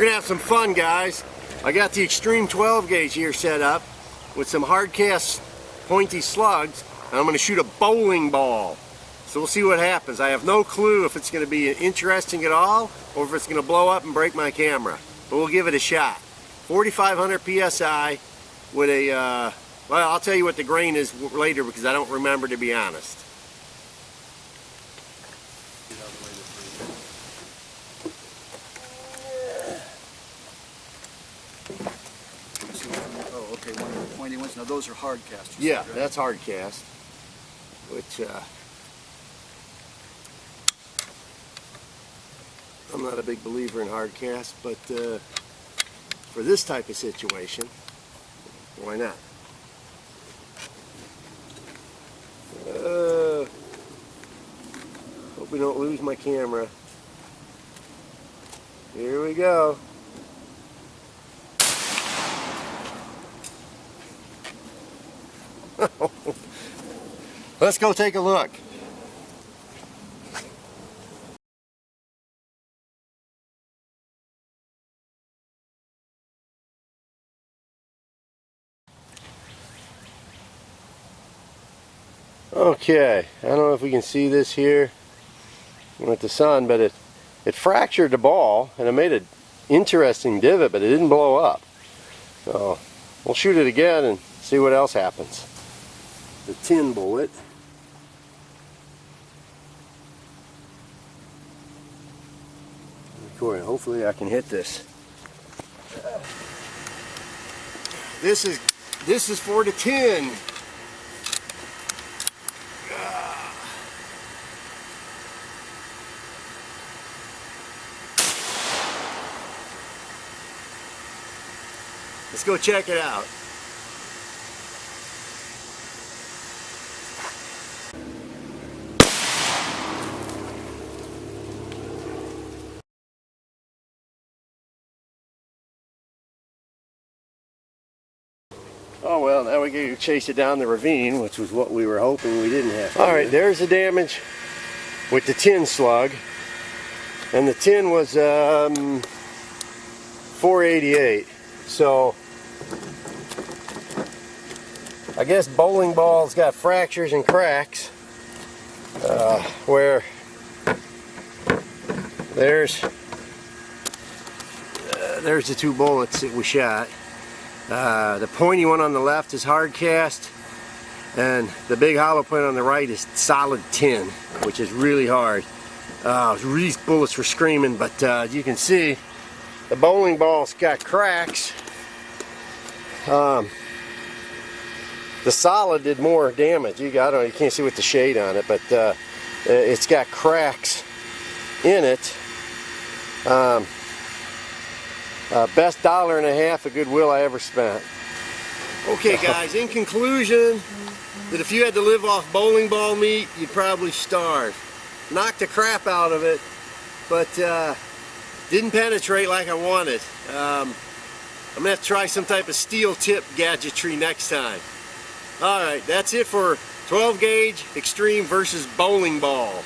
gonna have some fun, guys. I got the Extreme 12 gauge here set up with some hard cast pointy slugs, and I'm gonna shoot a bowling ball. So we'll see what happens. I have no clue if it's gonna be interesting at all or if it's gonna blow up and break my camera, but we'll give it a shot. 4,500 PSI with a, well, I'll tell you what the grain is later because I don't remember, to be honest. Oh, okay, one of the pointy ones. Now those are hard cast. Yeah, right? that's hard cast, which I'm not a big believer in hard cast, but for this type of situation, why not? Hope we don't lose my camera. Here we go. Let's go take a look. Okay, I don't know if we can see this here with the sun, but it fractured the ball and it made an interesting divot, but it didn't blow up. So we'll shoot it again and see what else happens. The tin bullet. Hopefully I can hit this. This is for the tin. Let's go check it out. Oh well, now we gotta chase it down the ravine, which was what we were hoping we didn't have to do. Alright, there's the damage with the tin slug. And the tin was 488. So I guess bowling balls got fractures and cracks where there's the two bullets that we shot. The pointy one on the left is hard cast, and the big hollow point on the right is solid tin, which is really hard. These bullets were screaming, but you can see the bowling ball's got cracks. The solid did more damage. I don't know, you can't see with the shade on it, but it's got cracks in it. Best $1.50 at Goodwill I ever spent. Okay guys, in conclusion, that if you had to live off bowling ball meat, you'd probably starve. Knocked the crap out of it, but didn't penetrate like I wanted. I'm gonna have to try some type of steel tip gadgetry next time. Alright, that's it for 12 gauge Extreme versus bowling ball.